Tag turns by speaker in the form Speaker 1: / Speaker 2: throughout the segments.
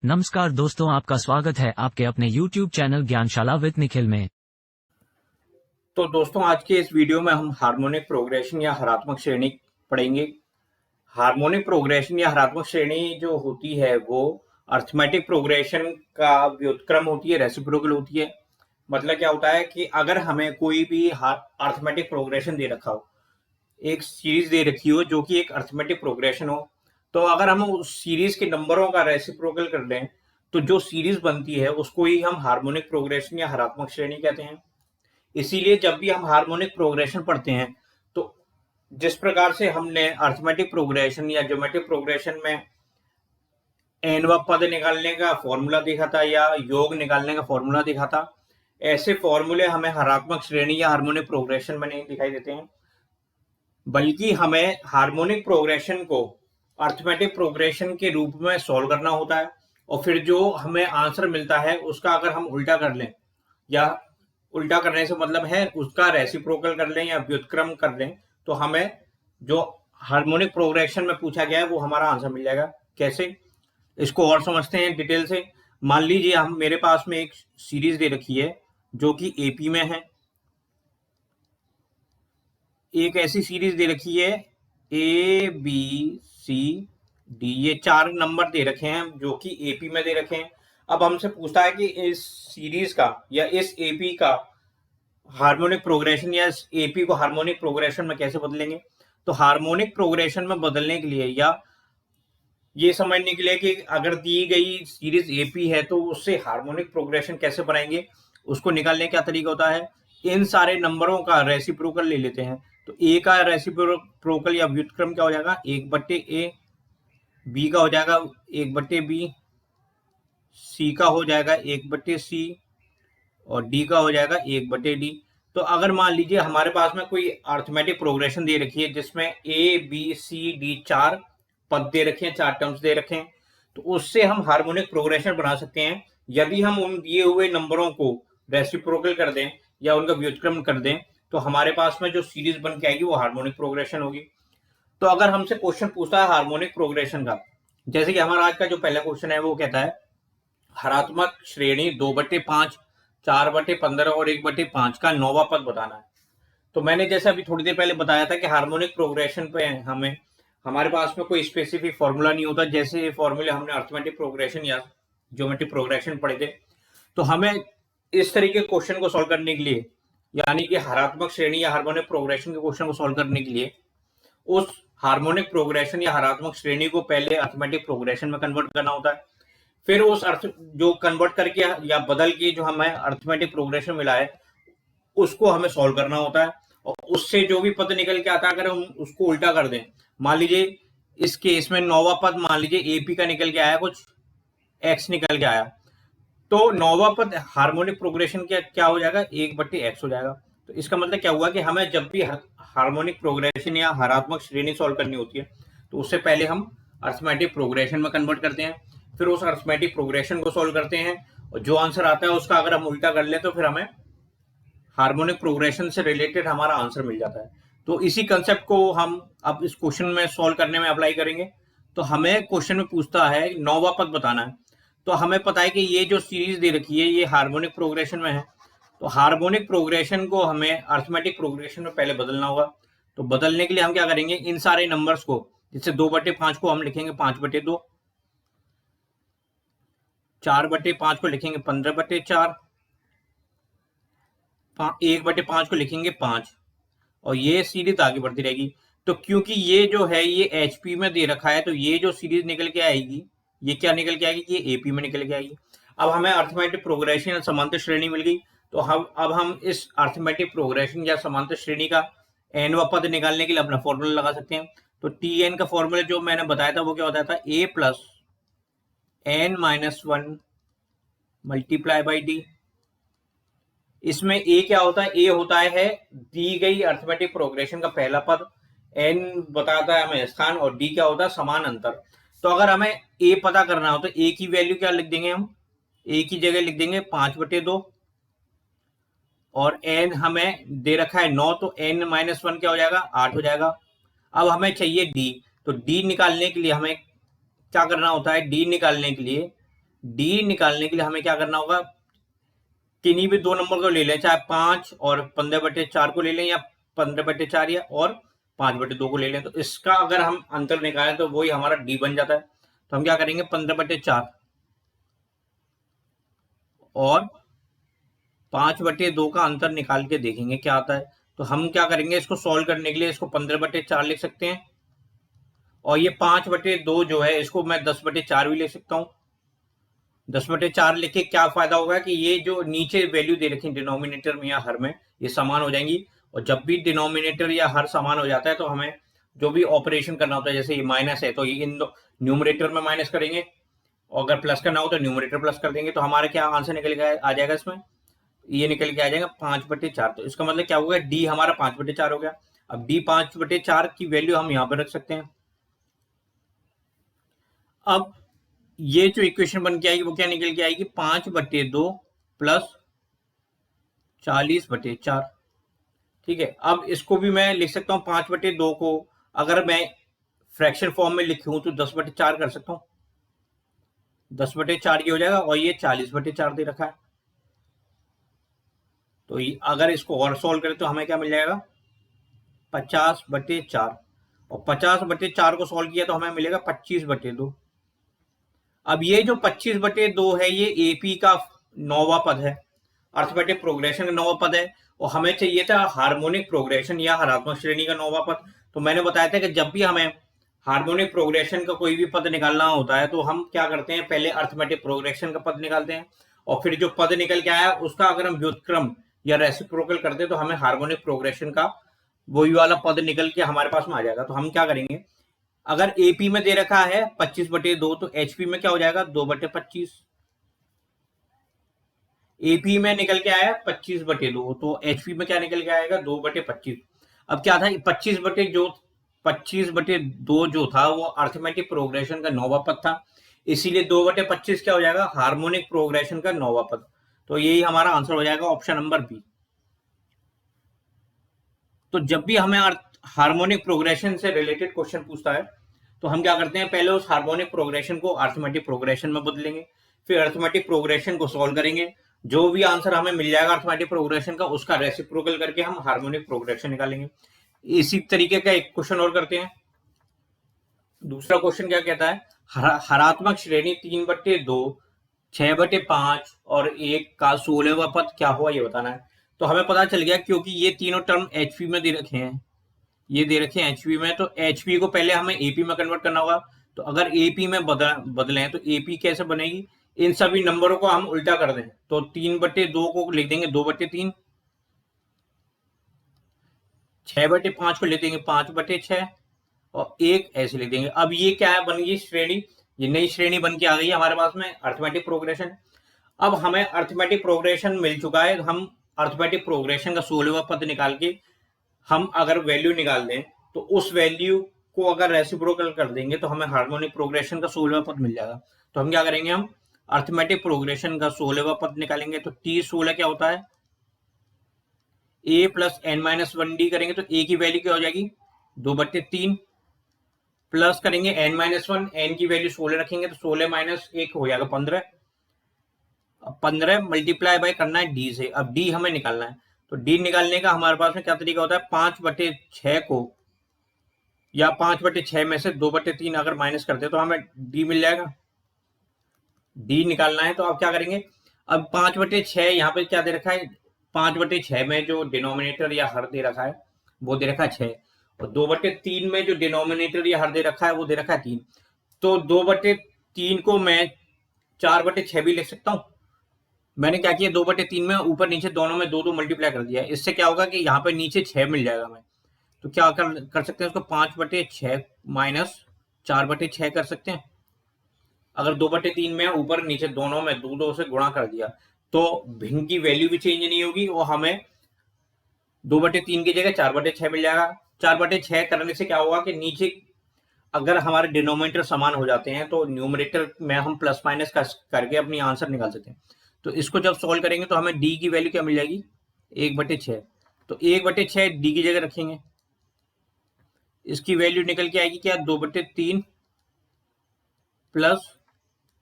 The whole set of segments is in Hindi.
Speaker 1: नमस्कार दोस्तों, आपका स्वागत है आपके अपने YouTube channel Gyanshala with Nikhil में।
Speaker 2: तो दोस्तों, आज के इस वीडियो में हम हार्मोनिक प्रोग्रेशन या हरात्मक श्रेणी पढ़ेंगे। हार्मोनिक प्रोग्रेशन या हरात्मक श्रेणी जो होती है वो अर्थमेटिक प्रोग्रेशन का व्युत्क्रम होती है, रेसिप्रोकल होती है। मतलब क्या होता है कि अगर हमें कोई भी अर्थमेटिक प्रोग्रेशन दे रखा हो, एक सीरीज दे रखी हो जो कि एक अर्थमेटिक प्रोग्रेशन हो, तो अगर हम उस सीरीज के नंबरों का रेसिप्रोकल कर लें तो जो सीरीज बनती है उसको ही हम हार्मोनिक प्रोग्रेशन या हरात्मक श्रेणी कहते हैं। इसीलिए जब भी हम हार्मोनिक प्रोग्रेशन पढ़ते हैं तो जिस प्रकार से हमने अर्थमेटिक प्रोग्रेशन या ज्योमेट्रिक प्रोग्रेशन में एनवा पद निकालने का फॉर्मूला देखा था या योग निकालने का फॉर्मूला देखा था, ऐसे फॉर्मूले हमें हरात्मक श्रेणी या हार्मोनिक प्रोग्रेशन में नहीं दिखाई देते हैं, बल्कि हमें हार्मोनिक प्रोग्रेशन को अर्थमेटिक प्रोग्रेशन के रूप में सॉल्व करना होता है। और फिर जो हमें आंसर मिलता है उसका अगर हम उल्टा कर लें, या उल्टा करने से मतलब है उसका रेसिप्रोकल कर लें या व्युत्क्रम कर लें, तो हमें जो हार्मोनिक प्रोग्रेशन में पूछा गया है वो हमारा आंसर मिल जाएगा। कैसे, इसको और समझते हैं डिटेल से। मान लीजिए हम मेरे पास में एक सीरीज दे रखी है जो कि एपी में है। एक ऐसी सीरीज दे रखी है ए बी सी डी, ये 4 नंबर दे रखे हैं जो कि एपी में दे रखे हैं। अब हमसे पूछता है कि इस सीरीज का या इस एपी का हार्मोनिक प्रोग्रेशन या इस एपी को हार्मोनिक प्रोग्रेशन में कैसे बदलेंगे। तो हार्मोनिक प्रोग्रेशन में बदलने के लिए या ये समझने के लिए कि अगर दी गई सीरीज एपी है तो उससे हार्मोनिक प्रोग्रेशन कैसे बनाएंगे, उसको निकालने का तरीका होता है इन सारे नंबरों का रेसिप्रोकल ले लेते हैं। तो ए का रेसिप्रोकल या व्युत्क्रम क्या हो जाएगा, 1/a, बी का हो जाएगा 1/b, सी का हो जाएगा 1/c और डी का हो जाएगा 1/d। तो अगर मान लीजिए हमारे पास में कोई अर्थमेटिक प्रोग्रेशन दे रखी है जिसमें ए बी सी डी 4 पद दे रखे हैं, 4 टर्म्स दे रखे हैं, तो उससे हम हार्मोनिक प्रोग्रेशन बना सकते हैं यदि हम उन दिए हुए नंबरों को रेसिप्रोकल कर दें या उनका व्युत्क्रम कर दें, तो हमारे पास में जो सीरीज बन के आएगी वो हार्मोनिक प्रोग्रेशन होगी। तो अगर हमसे क्वेश्चन पूछता है हार्मोनिक प्रोग्रेशन का, जैसे कि हमारा आज का जो पहला क्वेश्चन है वो कहता है हरात्मक श्रेणी 2/5, 4/15 और 1/5 का नौवां पद बताना है। तो मैंने जैसे अभी थोड़ी देर पहले बताया था कि हार्मोनिक प्रोग्रेशन पे हमारे पास में कोई स्पेसिफिक फॉर्मूला नहीं होता। जैसे ये फॉर्मूले हमने अर्थमेटिक प्रोग्रेशन या ज्योमेट्रिक प्रोग्रेशन पढ़े थे, तो हमें इस तरीके क्वेश्चन को सॉल्व करने के लिए, यानी कि हरात्मक श्रेणी या हार्मोनिक प्रोग्रेशन के क्वेश्चन को सॉल्व करने के लिए उस हार्मोनिक प्रोग्रेशन या हरात्मक श्रेणी को पहले अर्थमेटिक प्रोग्रेशन में कन्वर्ट करना होता है। फिर उस अर्थ जो कन्वर्ट करके या बदल के जो हमें अर्थमेटिक प्रोग्रेशन मिला है उसको हमें सॉल्व करना होता है। और उससे जो भी पद निकल के आता है अगर हम उसको उल्टा कर दें, मान लीजिए इस केस में नौवां पद मान लीजिए एपी का निकल के आया, कुछ एक्स निकल के आया, तो नौवां पद हार्मोनिक प्रोग्रेशन क्या हो जाएगा, 1/x हो जाएगा। तो इसका मतलब क्या हुआ कि हमें जब भी हार्मोनिक प्रोग्रेशन या हरात्मक श्रेणी सॉल्व करनी होती है तो उससे पहले हम अर्थमेटिक प्रोग्रेशन में कन्वर्ट करते हैं, फिर उस अर्थमेटिक प्रोग्रेशन को सॉल्व करते हैं और जो आंसर आता है उसका अगर हम उल्टा कर लें तो फिर हमें हार्मोनिक प्रोग्रेशन से रिलेटेड हमारा आंसर मिल जाता है। तो इसी कंसेप्ट को हम अब इस क्वेश्चन में सॉल्व करने में अप्लाई करेंगे। तो हमें क्वेश्चन में पूछता है नौवां पद बताना है, तो हमें पता है कि ये जो सीरीज दे रखी है ये हार्मोनिक प्रोग्रेशन में है, तो हार्मोनिक प्रोग्रेशन को हमें अर्थमेटिक प्रोग्रेशन में पहले बदलना होगा। तो बदलने के लिए हम क्या करेंगे, इन सारे नंबर्स को, जैसे 2/5 को हम लिखेंगे 5/2, 4/5 को लिखेंगे 15/4, 1/5 को लिखेंगे 5, और ये सीरीज आगे बढ़ती रहेगी। तो क्योंकि ये जो है ये एचपी में दे रखा है, तो ये जो सीरीज निकल के आएगी ये क्या निकल के आएगी, ये एपी में निकल के आएगी। अब हमें अर्थमेटिक प्रोग्रेशन या समांतर श्रेणी मिल गई, तो हम इस अर्थमेटिक प्रोग्रेशन या समांतर श्रेणी का एनवा पद निकालने के लिए अपना फॉर्मूला लगा सकते हैं। तो टी एन का फॉर्मूला जो मैंने बताया था वो क्या होता था, a plus n-1 multiply by d. इसमें ए क्या होता है, ए होता है दी गई अर्थमेटिक प्रोग्रेशन का पहला पद, एन बताता है हमें स्थान, और डी क्या होता है समान अंतर। तो अगर हमें ए पता करना हो तो ए की वैल्यू क्या लिख देंगे, हम ए की जगह लिख देंगे 5/2, और एन हमें दे रखा है 9, तो n-1 क्या हो जाएगा, 8 हो जाएगा। अब हमें चाहिए डी, तो डी निकालने के लिए हमें क्या करना होता है, डी निकालने के लिए डी निकालने के लिए हमें क्या करना होगा, किन्हीं भी दो नंबर को ले लें, चाहे 5 और 15/4 को ले लें, या 15/4 या और 5/2 को ले लें। तो इसका अगर हम अंतर निकालें तो वही हमारा डी बन जाता है। तो हम क्या करेंगे, 15/4 और 5/2 का अंतर निकाल के देखेंगे क्या आता है। तो हम क्या करेंगे, इसको सॉल्व करने के लिए इसको 15/4 लिख सकते हैं, और ये 5/2 जो है इसको मैं 10/4 भी ले सकता हूँ। 10/4 लिखे क्या फायदा होगा कि ये जो नीचे वैल्यू दे रखी डिनोमिनेटर में या हर में, ये समान हो जाएंगी। और जब भी डिनोमिनेटर या हर समान हो जाता है तो हमें जो भी ऑपरेशन करना होता है, जैसे ये माइनस है तो ये इन न्यूमरेटर में माइनस करेंगे, और अगर प्लस करना हो तो न्यूमरेटर प्लस कर देंगे। तो हमारा क्या आंसर निकल के आ जाएगा, इसमें ये निकल के आ जाएगा 5/4। तो इसका मतलब क्या होगा, डी हमारा 5/4 हो गया। अब डी 5/4 की वैल्यू हम यहाँ पर रख सकते हैं। अब ये जो इक्वेशन बन के आएगी वो क्या निकल के आएगी, 5/2 प्लस 40/4। ठीक है, अब इसको भी मैं लिख सकता हूँ 5/2 को अगर मैं फ्रैक्शन फॉर्म में लिखूं तो 10/4 कर सकता हूँ। 10/4 ये हो जाएगा, और ये 40/4 दे रखा है। तो अगर इसको और सॉल्व करें तो हमें क्या मिल जाएगा, 50/4, और 50/4 को सॉल्व किया तो हमें मिलेगा 25/2। अब ये जो 25/2 है ये एपी का 9वां पद है, अर्थमेटिक प्रोग्रेशन का 9वां पद है, और हमें चाहिए था हार्मोनिक प्रोग्रेशन या हरात्मक श्रेणी का 9वां पद। तो मैंने बताया था कि जब भी हमें हार्मोनिक प्रोग्रेशन का कोई भी पद निकालना होता है तो हम क्या करते हैं, पहले अर्थमेटिक प्रोग्रेशन का पद निकालते हैं, और फिर जो पद निकल के आया उसका अगर हम व्युत्क्रम या रेसिप्रोकल करते हैं तो हमें हार्मोनिक प्रोग्रेशन का वही वाला पद निकल के हमारे पास में आ जाएगा। तो हम क्या करेंगे, अगर एपी में दे रखा है 25/2 तो एचपी में क्या हो जाएगा, 2/25। एपी में निकल के आया 25/2 तो एचपी में क्या निकल के आएगा, 2/25। अब क्या था, 25/2 जो था वो अर्थमेटिक प्रोग्रेशन का 9वां पद था, इसीलिए 2/25 क्या हो जाएगा, हार्मोनिक प्रोग्रेशन का 9वां पद। तो यही हमारा आंसर हो जाएगा, ऑप्शन नंबर बी। तो जब भी हमें हार्मोनिक प्रोग्रेशन से रिलेटेड क्वेश्चन पूछता है तो हम क्या करते हैं, पहले उस हार्मोनिक प्रोग्रेशन को अर्थमेटिक प्रोग्रेशन में बदलेंगे, फिर अर्थमेटिक प्रोग्रेशन को सॉल्व करेंगे, जो भी आंसर हमें मिल जाएगा अर्थमेटिक प्रोग्रेशन का उसका रेसिप्रोकल करके हम हार्मोनिक प्रोग्रेशन निकालेंगे। इसी तरीके का एक क्वेश्चन और करते हैं। दूसरा क्वेश्चन क्या कहता है, हरात्मक श्रेणी 3/2, 6/5 और 1 का 16वां पद क्या हुआ ये बताना है। तो हमें पता चल गया, क्योंकि ये तीनों टर्म एचपी में दे रखे हैं, ये दे रखे हैं एचपी में, तो एचपी को पहले हमें एपी में कन्वर्ट करना होगा। तो अगर एपी में बदलें तो एपी कैसे बनेगी, इन सभी नंबरों को हम उल्टा कर दें तो 3/2 को लिख देंगे 2/3, 6/5 को लिख देंगे 5/6, और 1 ऐसे लिख देंगे। अब ये क्या है, बन गई श्रेणी, ये नई श्रेणी बन के आ गई हमारे पास में अर्थमेटिक प्रोग्रेशन। अब हमें अर्थमेटिक प्रोग्रेशन मिल चुका है, हम अर्थमेटिक प्रोग्रेशन का 16वां पद निकाल के हम अगर वैल्यू निकाल दें तो उस वैल्यू को अगर रेसिप्रोकल कर देंगे तो हमें हार्मोनिक प्रोग्रेशन का 16वां पद मिल जाएगा। तो हम क्या करेंगे, हम अर्थमेटिक प्रोग्रेशन का 16वां पद निकालेंगे। तो T16 क्या होता है, a प्लस n-1d करेंगे तो a की वैल्यू क्या हो जाएगी, 2/3, प्लस करेंगे n-1, n की वैल्यू 16 रखेंगे तो 16 माइनस 1 हो जाएगा 15। अब 15 मल्टीप्लाई बाय करना है d से, अब d हमें निकालना है। तो d निकालने का हमारे पास में क्या तरीका होता है, 5/6 को या 5/6 में से 2/3 अगर माइनस करते हैं तो हमें d मिल जाएगा। d निकालना है तो आप क्या करेंगे, अब 5/6 यहाँ पे क्या दे रखा है, 5/6 में जो डिनोमिनेटर या हर दे रखा है वो दे रखा है 6, और 2/3 में जो डिनोमिनेटर या हर दे रखा है वो दे रखा है 3। तो 2/3 को मैं 4/6 भी लिख सकता हूँ। मैंने क्या किया, 2/3 में ऊपर नीचे दोनों में 2 मल्टीप्लाई कर दिया। इससे क्या होगा कि यहाँ पे नीचे 6 मिल जाएगा हमें। तो क्या कर सकते हैं उसको, 5/6 माइनस 4/6 कर सकते हैं। अगर 2/3 में ऊपर नीचे दोनों में 2 से गुणा कर दिया तो भिन्न की वैल्यू भी चेंज नहीं होगी, और हमें 2/3 की जगह 4/6 मिल जाएगा। 4/6 करने से क्या होगा कि नीचे अगर हमारे डिनोमिनेटर समान हो जाते हैं तो न्यूमरेटर में हम प्लस माइनस करके अपनी आंसर निकाल सकते हैं। तो इसको जब सॉल्व करेंगे तो हमें डी की वैल्यू क्या मिल जाएगी, 1/6। तो 1/6 डी की जगह रखेंगे, इसकी वैल्यू निकल के आएगी क्या, 2/3 प्लस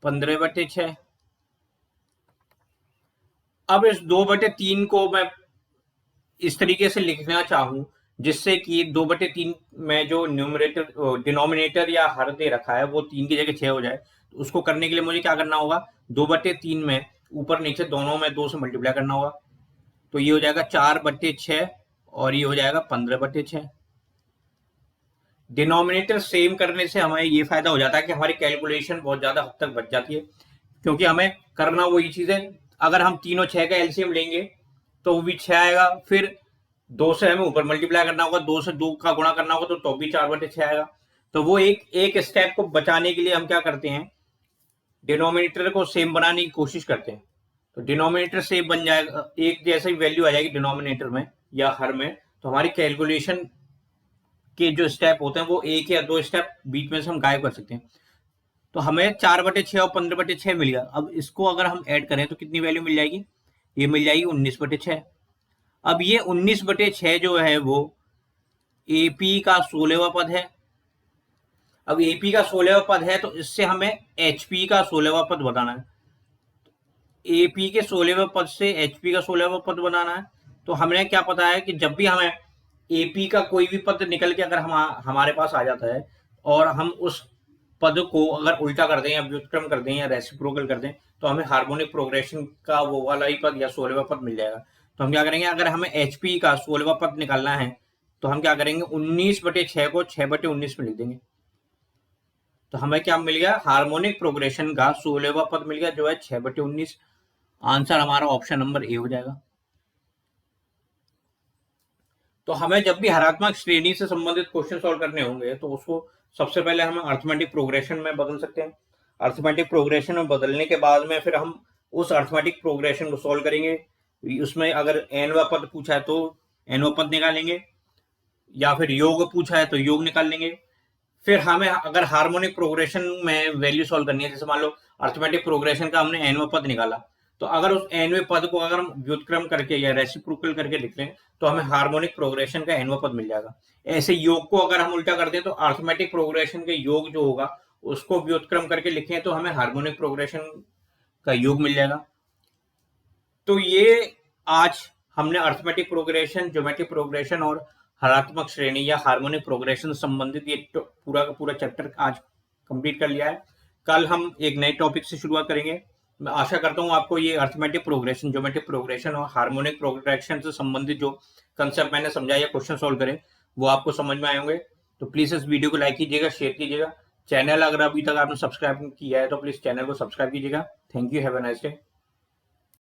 Speaker 2: 15/6। अब इस 2/3 को मैं इस तरीके से लिखना चाहूं जिससे कि 2/3 में जो न्यूमरेटर डिनोमिनेटर या हर दे रखा है वो 3 की जगह 6 हो जाए, तो उसको करने के लिए मुझे क्या करना होगा, 2/3 में ऊपर नीचे दोनों में 2 से मल्टीप्लाई करना होगा। तो ये हो जाएगा 4/6 और ये हो जाएगा 15/6। डिनोमिनेटर सेम करने से हमें ये फायदा हो जाता है कि हमारी कैलकुलेशन बहुत ज्यादा हद तक बच जाती है, क्योंकि हमें करना वही चीज है। अगर हम तीनों 6 का एलसीएम लेंगे तो वो भी 6 आएगा, फिर 2 से हमें ऊपर मल्टीप्लाई करना होगा, 2 से 2 का गुणा करना होगा तो भी 4/6 आएगा। तो वो एक स्टेप को बचाने के लिए हम क्या करते हैं, डिनोमिनेटर को सेम बनाने की कोशिश करते हैं। तो डिनोमिनेटर सेम बन जाएगा, एक जैसी वैल्यू आ जाएगी डिनोमिनेटर में या हर में, तो हमारी कैलकुलेशन के जो स्टेप होते हैं वो एक या 2 स्टेप बीच में से हम गायब कर सकते हैं। तो हमें 4/6 और 15/6 मिल गया। अब इसको अगर हम ऐड करें तो कितनी वैल्यू मिल जाएगी, ये मिल जाएगी 19/6। अब ये 19/6 जो है वो एपी का 16वां पद है। अब एपी का 16वां पद है तो इससे हमें एचपी का 16वां पद बताना है। एपी के 16वें पद से एचपी का 16वां पद बनाना है। तो हमें क्या पता है कि जब भी हमें एपी का कोई भी पद निकल के अगर हमारे पास आ जाता है और हम उस पद को अगर उल्टा कर दें या व्युत्क्रम कर दें या रेसिप्रोकल कर दें तो हमें हार्मोनिक प्रोग्रेशन का वो वाला ही पद या 16वां पद मिल जाएगा। तो हम क्या करेंगे, अगर हमें एचपी का 16वां पद निकालना है तो हम क्या करेंगे, 19/6 को 6/19 में लिख देंगे। तो हमें क्या मिल गया, हार्मोनिक प्रोग्रेशन का 16वां पद मिल गया जो है 6/19। आंसर हमारा ऑप्शन नंबर ए हो जाएगा। तो हमें जब भी हरात्मक श्रेणी से संबंधित क्वेश्चन सॉल्व करने होंगे तो उसको सबसे पहले हम अर्थमेटिक प्रोग्रेशन में बदल सकते हैं। अर्थमेटिक प्रोग्रेशन में बदलने के बाद में फिर हम उस अर्थमेटिक प्रोग्रेशन को सॉल्व करेंगे। उसमें अगर एनवा पद पूछा है तो एनवा पद निकालेंगे, या फिर योग पूछा है तो योग निकाल लेंगे। फिर हमें अगर हार्मोनिक प्रोग्रेशन में वैल्यू सॉल्व करनी है, जैसे मान लो अर्थमेटिक प्रोग्रेशन का हमने एनवा पद निकाला, तो अगर उस एनवे पद को अगर हम व्युत्क्रम करके या रेसिप्रोकल करके लिख लें तो हमें हार्मोनिक प्रोग्रेशन का एनवा पद मिल जाएगा। ऐसे योग को अगर हम उल्टा कर दें तो अर्थमेटिक प्रोग्रेशन के योग जो होगा उसको व्युत्क्रम करके लिखें तो हमें हार्मोनिक प्रोग्रेशन का योग मिल जाएगा। तो ये आज हमने अर्थमेटिक प्रोग्रेशन, ज्योमेट्रिक प्रोग्रेशन और हरात्मक श्रेणी या हार्मोनिक प्रोग्रेशन संबंधित ये पूरा का पूरा चैप्टर आज कंप्लीट कर लिया है। कल हम एक नए टॉपिक से शुरुआत करेंगे। मैं आशा करता हूँ आपको ये अर्थमेटिक प्रोग्रेशन, ज्योमेट्रिक प्रोग्रेशन और हार्मोनिक प्रोग्रेशन से संबंधित जो कंसेप्ट मैंने समझाया, क्वेश्चन सॉल्व करें, वो आपको समझ में आए होंगे। तो प्लीज इस वीडियो को लाइक कीजिएगा, शेयर कीजिएगा। चैनल अगर अभी तक आपने सब्सक्राइब किया है तो प्लीज चैनल को सब्सक्राइब कीजिएगा। Thank you, have a nice day.